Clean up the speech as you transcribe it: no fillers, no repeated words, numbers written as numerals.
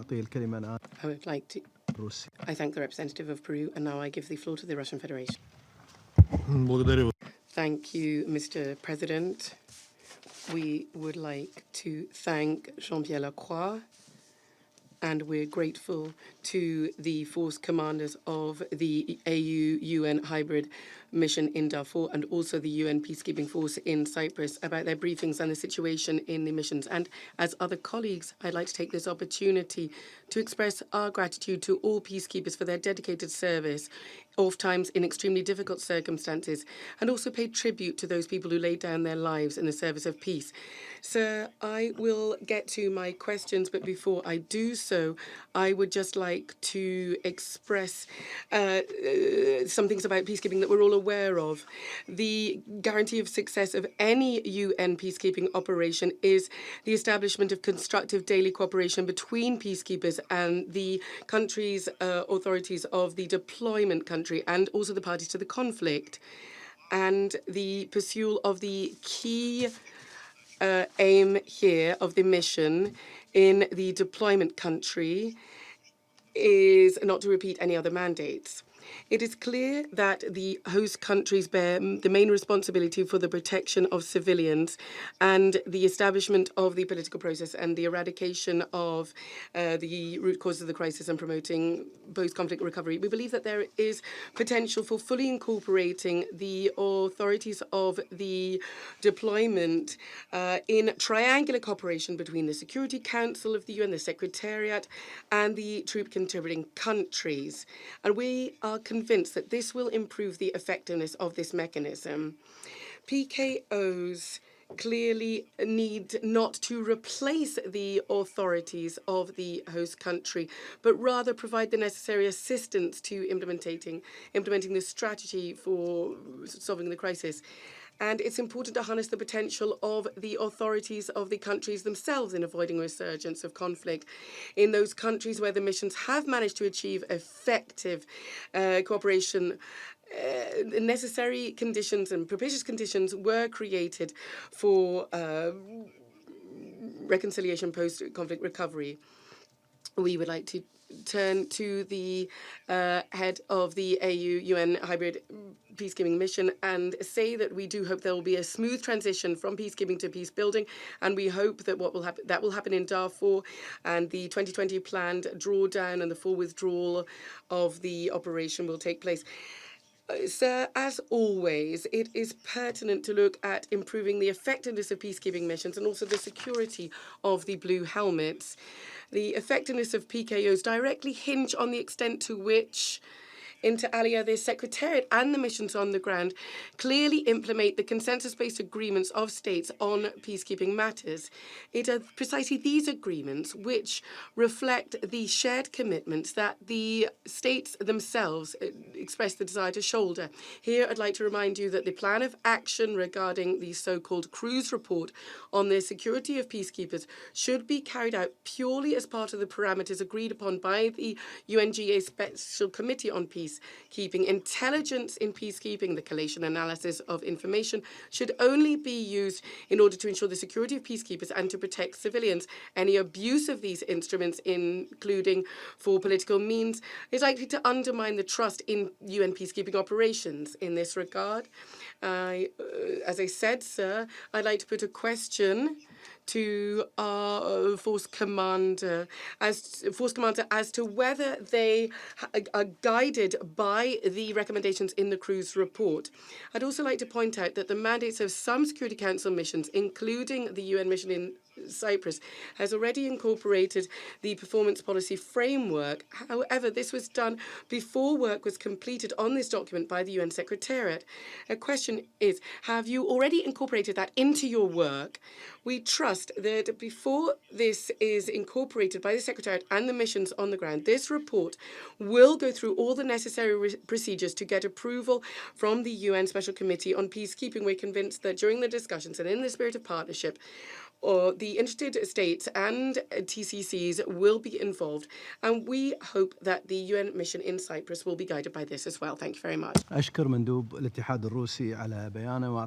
أعطي الكلمة الآن I would like to. روسي. I thank the representative of Peru, and now I give the floor to the Russian Federation. Благодарю. Thank you, Mr. President. We would like to thank Jean-Pierre Lacroix, and we're grateful to the force commanders of the AU-UN hybrid mission in Darfur and also the UN peacekeeping force in Cyprus about their briefings and the situation in the missions. And as other colleagues, I'd like to take this opportunity to express our gratitude to all peacekeepers for their dedicated service, oftentimes in extremely difficult circumstances, and also pay tribute to those people who laid down their lives in the service of peace. Sir, I will get to my questions, but before I do so, I would just like to express some things about peacekeeping that we're all aware of. The guarantee of success of any UN peacekeeping operation is the establishment of constructive daily cooperation between peacekeepers and the country's authorities of the deployment country and also the parties to the conflict. And the pursuit of the key aim here of the mission in the deployment country is not to repeat any other mandates. It is clear that the host countries bear the main responsibility for the protection of civilians and the establishment of the political process and the eradication of the root causes of the crisis and promoting post-conflict recovery. We believe that there is potential for fully incorporating the authorities of the deployment in triangular cooperation between the Security Council of the UN, the Secretariat, and the troop contributing countries. And we are convinced that this will improve the effectiveness of this mechanism. PKOs clearly need not to replace the authorities of the host country, but rather provide the necessary assistance to implementing the strategy for solving the crisis. And it's important to harness the potential of the authorities of the countries themselves in avoiding resurgence of conflict. In those countries where the missions have managed to achieve effective cooperation, necessary conditions and propitious conditions were created for reconciliation post-conflict recovery. We would like to turn to the head of the AU-UN hybrid peacekeeping mission and say that we do hope there will be a smooth transition from peacekeeping to peace building, and we hope that that will happen in Darfur, and the 2020 planned drawdown and the full withdrawal of the operation will take place. Sir, as always, it is pertinent to look at improving the effectiveness of peacekeeping missions and also the security of the blue helmets. The effectiveness of PKOs directly hinge on the extent to which, inter alia, the Secretariat and the missions on the ground clearly implement the consensus-based agreements of states on peacekeeping matters. It are precisely these agreements which reflect the shared commitments that the states themselves express the desire to shoulder. Here, I'd like to remind you that the plan of action regarding the so-called Cruise Report on the security of peacekeepers should be carried out purely as part of the parameters agreed upon by the UNGA Special Committee on Peacekeeping. Intelligence in peacekeeping, the collation analysis of information, should only be used in order to ensure the security of peacekeepers and to protect civilians. Any abuse of these instruments, including for political means, is likely to undermine the trust in UN peacekeeping operations. In this regard, as I said, sir, I'd like to put a question to our force commander as to whether they are guided by the recommendations in the Cruise Report. I'd also like to point out that the mandates of some Security Council missions, including the UN mission in Cyprus, has already incorporated the performance policy framework. However, this was done before work was completed on this document by the UN Secretariat. A question is, have you already incorporated that into your work? We trust that before this is incorporated by the Secretariat and the missions on the ground, this report will go through all the necessary procedures to get approval from the UN Special Committee on Peacekeeping. We're convinced that during the discussions and in the spirit of partnership, the interested states and TCCs will be involved, and we hope that the UN mission in Cyprus will be guided by this as well. Thank you very much. أشكر مندوب الاتحاد الروسي على بيانه.